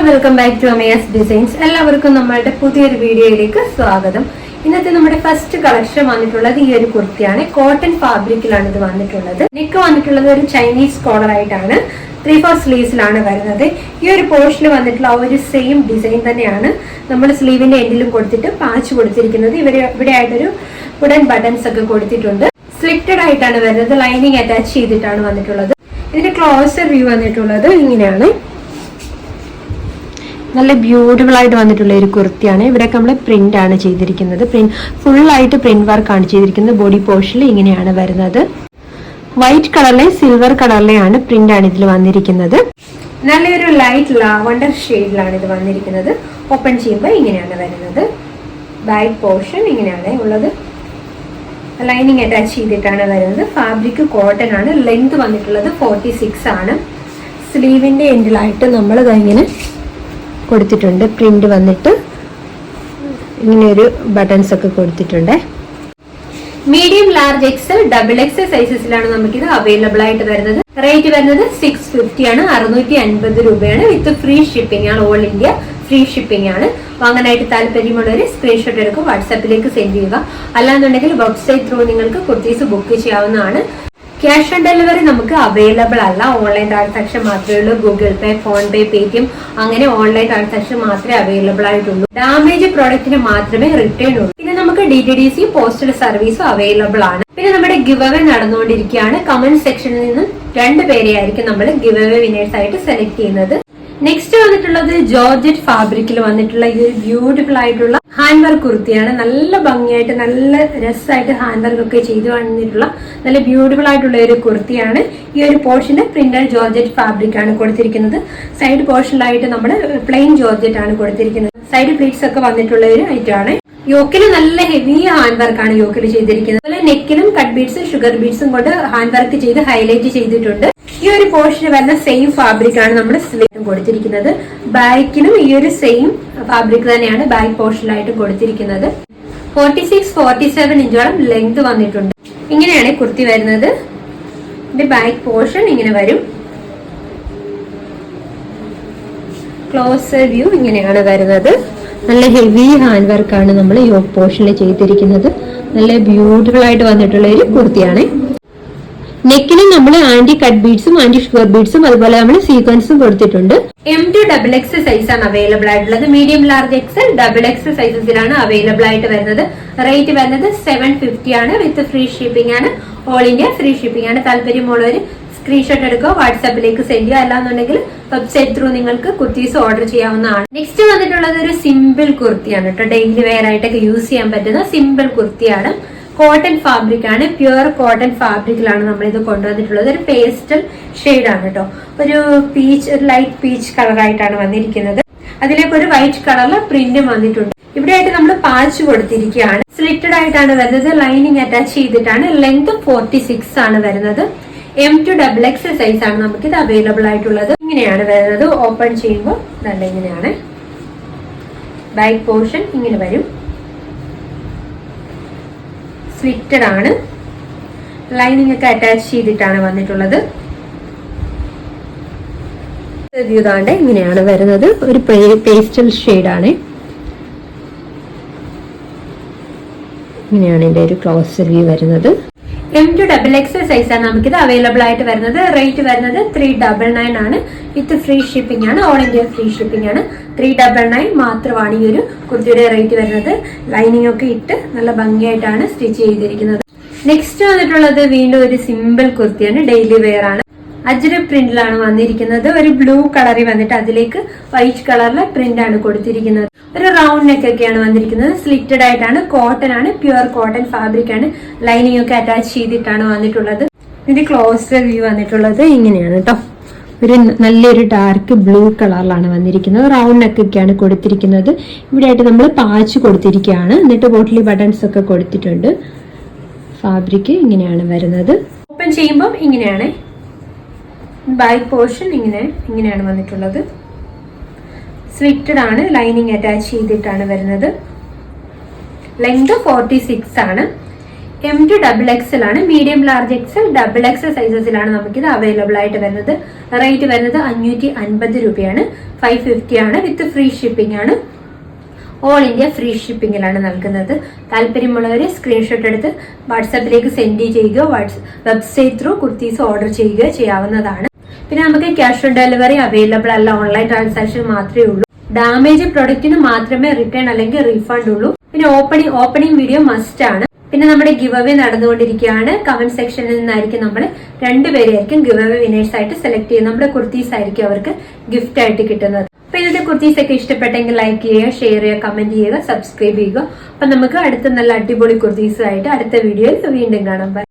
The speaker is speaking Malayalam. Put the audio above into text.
Welcome back to Amaze Designs. എല്ലാവർക്കും നമ്മളുടെ പുതിയൊരു വീഡിയോയിലേക്ക് സ്വാഗതം. ഇന്നത്തെ നമ്മുടെ ഫസ്റ്റ് കളക്ഷൻ വന്നിട്ടുള്ളത് ഈ ഒരു കുർത്തിയാണ്. കോട്ടൺ ഫാബ്രിക്കിലാണ് ഇത് വന്നിട്ടുള്ളത്. നെക്ക് വന്നിട്ടുള്ളത് ഒരു ചൈനീസ് കോളർ ആയിട്ടാണ്. 3/4 സ്ലീവ്സിലാണ് വരുന്നത്. ഈ ഒരു പോർഷനിൽ വന്നിട്ടുള്ള ആ ഒരു സെയിം ഡിസൈൻ തന്നെയാണ് നമ്മൾ സ്ലീവിന്റെ എൻഡിലും കൊടുത്തിട്ട് പാച്ച് കൊടുത്തിരിക്കുന്നത്. ഇവിടെ ആയിട്ടൊരു വുഡൻ ബട്ടൺസ് ഒക്കെ കൊടുത്തിട്ടുണ്ട്. സ്ലിറ്റഡ് ആയിട്ടാണ് വരുന്നത്. ലൈനിങ് അറ്റാച്ച് ചെയ്തിട്ടാണ് വന്നിട്ടുള്ളത്. ഇതിന്റെ ക്ലോസർ വ്യൂ വന്നിട്ടുള്ളത് ഇങ്ങനെയാണ്. നല്ല ബ്യൂട്ടിഫുൾ ആയിട്ട് വന്നിട്ടുള്ള ഒരു കുർത്തിയാണ്. ഇവിടെയൊക്കെ നമ്മൾ പ്രിന്റ് ആണ് ചെയ്തിരിക്കുന്നത്. ഫുൾ ആയിട്ട് പ്രിന്റ് വർക്ക് ആണ് ചെയ്തിരിക്കുന്നത്. ബോഡി പോർഷനിൽ ഇങ്ങനെയാണ് വരുന്നത്. വൈറ്റ് കളറിലെ സിൽവർ കളറിലെയാണ് പ്രിന്റ് ആണ് ഇതിൽ വന്നിരിക്കുന്നത്. നല്ലൊരു ലൈറ്റ് ലാവണ്ടർ ഷെയ്ഡിലാണ് ഇത് വന്നിരിക്കുന്നത്. ഓപ്പൺ ചെയ്യുമ്പോൾ ഇങ്ങനെയാണ് വരുന്നത്. ബാക്ക് പോർഷൻ ഇങ്ങനെയാണ് ഉള്ളത്. ലൈനിങ് അറ്റാച്ച് ചെയ്തിട്ടാണ് വരുന്നത്. ഫാബ്രിക് കോട്ടൺ ആണ്. ലെങ്ത് വന്നിട്ടുള്ളത് 46 ആണ്. സ്ലീവിന്റെ എൻഡിലായിട്ട് നമ്മൾ ഇങ്ങനെ കൊടുത്തിട്ടുണ്ട്. പ്രിന്റ് വന്നിട്ട് ഇങ്ങനെയൊരു ബട്ടൺസ് ഒക്കെ കൊടുത്തിട്ടുണ്ട്. Medium, large, XL, double XL സൈസസിലാണ് നമുക്കിത് അവൈലബിൾ ആയിട്ട് വരുന്നത്. റേറ്റ് വരുന്നത് 650 ആണ്. 650 രൂപയാണ്. വിത്ത് ഫ്രീ ഷിപ്പിംഗ് ആണ്. ഓൾ ഇന്ത്യ ഫ്രീ ഷിപ്പിംഗ് ആണ്. വാങ്ങാനായിട്ട് താല്പര്യമുള്ളവർ സ്ക്രീൻഷോട്ട് എടുക്കും, വാട്സാപ്പിലേക്ക് സെൻഡ് ചെയ്യുക. അല്ലാന്നുണ്ടെങ്കിൽ വെബ്സൈറ്റ് ത്രൂ നിങ്ങൾക്ക് കുർത്തീസ് ബുക്ക് ചെയ്യാവുന്നതാണ്. ക്യാഷ് ഓൺ ഡെലിവറി നമുക്ക് അവൈലബിൾ അല്ല. ഓൺലൈൻ ട്രാൻസാക്ഷൻ മാത്രമേ ഉള്ളൂ. ഗൂഗിൾ പേ, ഫോൺ പേ, പേടിഎം അങ്ങനെ ഓൺലൈൻ ട്രാൻസാക്ഷൻ മാത്രമേ അവൈലബിൾ ആയിട്ടുള്ളൂ. ഡാമേജ് പ്രോഡക്റ്റിന് മാത്രമേ റിട്ടേൺ ഉള്ളൂ. പിന്നെ നമുക്ക് DTDC പോസ്റ്റൽ സർവീസും അവൈലബിൾ ആണ്. പിന്നെ നമ്മുടെ ഗിവ് അവേ നടന്നുകൊണ്ടിരിക്കുകയാണ്. കമന്റ് സെക്ഷനിൽ നിന്നും 2 പേരെയായിരിക്കും നമ്മൾ ഗിവ് അവേ വിനേഴ്സ് ആയിട്ട് സെലക്ട് ചെയ്യുന്നത്. നെക്സ്റ്റ് വന്നിട്ടുള്ളത് ജോർജറ്റ് ഫാബ്രിക്കിൽ വന്നിട്ടുള്ള ഈ ഒരു ബ്യൂട്ടിഫുൾ ആയിട്ടുള്ള ഹാൻഡ് വർക്ക് കുർത്തിയാണ്. നല്ല ഭംഗിയായിട്ട് നല്ല രസമായിട്ട് ഹാൻഡ് വർക്ക് ഒക്കെ ചെയ്തു വന്നിട്ടുള്ള നല്ല ബ്യൂട്ടിഫുൾ ആയിട്ടുള്ള ഒരു കുർത്തിയാണ്. ഈ ഒരു പോർഷന് പ്രിന്റഡ് ജോർജറ്റ് ഫാബ്രിക് ആണ് കൊടുത്തിരിക്കുന്നത്. സൈഡ് പോർഷനിലായിട്ട് നമ്മൾ പ്ലെയിൻ ജോർജറ്റ് ആണ് കൊടുത്തിരിക്കുന്നത്. സൈഡ് പ്ലീറ്റ്സ് ഒക്കെ വന്നിട്ടുള്ള ഒരു ഐറ്റം ആണ്. യോക്കില് നല്ല ഹെവി ഹാൻഡ് വർക്ക് ആണ് യോക്കിൽ ചെയ്തിരിക്കുന്നത്. അതുപോലെ നെക്കിലും കട്ട് ബീഡ്സും ഷുഗർ ബീഡ്സും കൊണ്ട് ഹാൻഡ് വർക്ക് ചെയ്ത് ഹൈലൈറ്റ് ചെയ്തിട്ടുണ്ട്. ഈ ഒരു പോർഷന് വരുന്ന സെയിം ഫാബ്രിക് ആണ് നമ്മൾ സ്ലീവിലും കൊടുത്തിരിക്കുന്നത്. ബാക്കിലും ഈ ഒരു സെയിം ഫാബ്രിക് തന്നെയാണ് ബാക്ക് പോർഷനിലായിട്ട് കൊടുത്തിരിക്കുന്നത്. 46-47 ഇഞ്ചോളം ലെങ്ത് വന്നിട്ടുണ്ട്. ഇങ്ങനെയാണ് കുർത്തി വരുന്നത്. ഇതിന്റെ ബാക്ക് പോർഷൻ ഇങ്ങനെ വരും. ക്ലോസർ വ്യൂ ഇങ്ങനെയാണ് വരുന്നത്. നല്ല ഹെവി ഹാൻഡ് വർക്കാണ് നമ്മൾ ഈ പോർഷനിൽ ചെയ്തിരിക്കുന്നത്. നല്ല ബ്യൂട്ടിഫുൾ ആയിട്ട് വന്നിട്ടുള്ള ഒരു കുർത്തിയാണ്. നെക്കിന് നമ്മൾ ആന്റി കട്ട് ബീഡ്സും ആന്റി ഷുഗർ ബീഡ്സും അതുപോലെ നമ്മൾ സീക്വൻസും കൊടുത്തിട്ടുണ്ട്. M2XX സൈസ് ആണ് അവൈലബിൾ ആയിട്ടുള്ളത്. Medium, large, XL, double XL സൈസസിലാണ് അവൈലബിൾ ആയിട്ട് വരുന്നത്. റേറ്റ് വരുന്നത് 750 ആണ്. വിത്ത് ഫ്രീ ഷിപ്പിംഗ് ആണ്. ഓൾ ഇന്ത്യ ഫ്രീ ഷിപ്പിംഗ് ആണ്. താല്പര്യമുള്ളവർ സ്ക്രീൻഷോട്ട് എടുക്കുക, വാട്സാപ്പിലേക്ക് സെൻഡ് ചെയ്യുക. അല്ലാന്നുണ്ടെങ്കിൽ വെബ്സൈറ്റ് ത്രൂ നിങ്ങൾക്ക് കുർത്തീസ് ഓർഡർ ചെയ്യാവുന്നതാണ്. നെക്സ്റ്റ് വന്നിട്ടുള്ളത് ഒരു സിമ്പിൾ കുർത്തിയാണ് കേട്ടോ. ഡെയിലി വെയർ ആയിട്ടൊക്കെ യൂസ് ചെയ്യാൻ പറ്റുന്ന സിമ്പിൾ കുർത്തിയാണ്. കോട്ടൺ ഫാബ്രിക് ആണ്. പ്യുവർ കോട്ടൺ ഫാബ്രിക്കിലാണ് നമ്മൾ ഇത് കൊണ്ടുവന്നിട്ടുള്ളത്. ഒരു പേസ്റ്റൽ ഷെയ്ഡ് ആണ് കേട്ടോ. ഒരു ലൈറ്റ് പീച്ച് കളറായിട്ടാണ് വന്നിരിക്കുന്നത്. അതിലേക്ക് ഒരു വൈറ്റ് കളറിലെ പ്രിന്റും വന്നിട്ടുണ്ട്. ഇവിടെയായിട്ട് നമ്മൾ പാച്ച് കൊടുത്തിരിക്കുകയാണ്. സ്ലിറ്റഡ് ആയിട്ടാണ് വരുന്നത്. ലൈനിങ് അറ്റാച്ച് ചെയ്തിട്ടാണ്. ലെങ്ത് 46 ആണ് വരുന്നത്. M2XX സൈസ് ആണ് നമുക്ക് ഇത് അവൈലബിൾ ആയിട്ടുള്ളത്. ഇങ്ങനെയാണ് വരുന്നത്. ഓപ്പൺ ചെയ്യുമ്പോൾ നല്ല ഇങ്ങനെയാണ്. ബാക്ക് പോർഷൻ ഇങ്ങനെ വരും. സ്ലിറ്റഡ് ആണ്. ലൈനിങ് ഒക്കെ അറ്റാച്ച് ചെയ്തിട്ടാണ് വന്നിട്ടുള്ളത്. ഇതാണ്ട് ഇങ്ങനെയാണ് വരുന്നത്. ഒരു പേസ്റ്റൽ ഷെയ്ഡാണ്. ഇങ്ങനെയാണ് ഇതിന്റെ ഒരു ക്ലോസർ വ്യൂ വരുന്നത്. M2XX സൈസ് ആണ് നമുക്കിത് അവൈലബിൾ ആയിട്ട് വരുന്നത്. റേറ്റ് വരുന്നത് 399 ആണ്. വിത്ത് ഫ്രീ ഷിപ്പിംഗ് ആണ്. ഓൾ ഇന്ത്യ ഫ്രീ ഷിപ്പിംഗ് ആണ്. 399 മാത്രമാണ് ഈ ഒരു കുർത്തിയുടെ റേറ്റ് വരുന്നത്. ലൈനിങ് ഒക്കെ ഇട്ട് നല്ല ഭംഗിയായിട്ടാണ് സ്റ്റിച്ച് ചെയ്തിരിക്കുന്നത്. നെക്സ്റ്റ് വന്നിട്ടുള്ളത് വീണ്ടും ഒരു സിമ്പിൾ കുർത്തിയാണ്. ഡെയിലി വെയർ ആണ്. അജ്രക് പ്രിന്റിലാണ് വന്നിരിക്കുന്നത്. ഒരു ബ്ലൂ കളറിൽ വന്നിട്ട് അതിലേക്ക് വൈറ്റ് കളറിലെ പ്രിന്റ് ആണ് കൊടുത്തിരിക്കുന്നത്. ഒരു റൗണ്ട് നെക്ക് ഒക്കെയാണ് വന്നിരിക്കുന്നത്. സ്ലിറ്റഡ് ആയിട്ടാണ്. കോട്ടൺ ആണ്. പ്യുവർ കോട്ടൺ ഫാബ്രിക് ആണ്. ലൈനിങ് ഒക്കെ അറ്റാച്ച് ചെയ്തിട്ടാണ് വന്നിട്ടുള്ളത്. ഇതിന്റെ ക്ലോസർ വ്യൂ വന്നിട്ടുള്ളത് ഇങ്ങനെയാണ് കേട്ടോ. ഒരു നല്ലൊരു ഡാർക്ക് ബ്ലൂ കളറിലാണ് വന്നിരിക്കുന്നത്. റൗണ്ട് നെക്ക് ഒക്കെയാണ് കൊടുത്തിരിക്കുന്നത്. ഇവിടെയായിട്ട് നമ്മൾ പാച്ച് കൊടുത്തിരിക്കുകയാണ്. എന്നിട്ട് ബോട്ടിലി ബട്ടൺസ് ഒക്കെ കൊടുത്തിട്ടുണ്ട്. ഫാബ്രിക് ഇങ്ങനെയാണ് വരുന്നത്. ഓപ്പൺ ചെയ്യുമ്പോൾ ഇങ്ങനെയാണ്. ബാക്ക് പോർഷൻ ഇങ്ങനെയാണ് വന്നിട്ടുള്ളത്. സ്ലിറ്റഡ് ആണ്. ലൈനിങ് അറ്റാച്ച് ചെയ്തിട്ടാണ് വരുന്നത്. ലെങ്ത് 46 ആണ്. M2XX ആണ്. Medium, large, XL, double XL സൈസസിലാണ് നമുക്കിത് അവൈലബിൾ ആയിട്ട് വരുന്നത്. റേറ്റ് വരുന്നത് 550 രൂപയാണ്. 550 ആണ്. വിത്ത് ഫ്രീ ഷിപ്പിംഗ് ആണ്. ഓൾ ഇന്ത്യ ഫ്രീ ഷിപ്പിംഗിലാണ് നൽകുന്നത്. താല്പര്യമുള്ളവര് സ്ക്രീൻഷോട്ട് എടുത്ത് വാട്സാപ്പിലേക്ക് സെൻഡ് ചെയ്യുക. വെബ്സൈറ്റ് ത്രൂ കുർത്തീസ് ഓർഡർ ചെയ്യുക ചെയ്യാവുന്നതാണ്. പിന്നെ നമുക്ക് ക്യാഷ് ഓൺ ഡെലിവറി അവൈലബിൾ അല്ല. ഓൺലൈൻ ട്രാൻസാക്ഷൻ മാത്രമേ ഉള്ളൂ. ഡാമേജ് പ്രൊഡക്റ്റിന് മാത്രമേ റിട്ടേൺ അല്ലെങ്കിൽ റീഫണ്ട് ഉള്ളൂ. പിന്നെ ഓപ്പണിംഗ് വീഡിയോ മസ്റ്റ് ആണ്. പിന്നെ നമ്മുടെ ഗിവ് അവേ നടന്നുകൊണ്ടിരിക്കുകയാണ്. കമന്റ് സെക്ഷനിൽ നിന്നായിരിക്കും നമ്മൾ 2 പേരെയായിരിക്കും ഗിവ് അവേ വിനേഴ്സ് ആയിട്ട് സെലക്ട് ചെയ്യുന്നത്. നമ്മുടെ കുർത്തീസ് ആയിരിക്കും അവർക്ക് ഗിഫ്റ്റ് ആയിട്ട് കിട്ടുന്നത്. അപ്പൊ ഇന്നത്തെ കുർത്തീസ് ഒക്കെ ഇഷ്ടപ്പെട്ടെങ്കിൽ ലൈക്ക് ചെയ്യുക, ഷെയർ ചെയ്യുക, കമന്റ് ചെയ്യുക, സബ്സ്ക്രൈബ് ചെയ്യുക. അപ്പൊ നമുക്ക് അടുത്ത നല്ല അടിപൊളി കുർത്തീസ് ആയിട്ട് അടുത്ത വീഡിയോയിൽ വീണ്ടും കാണാം.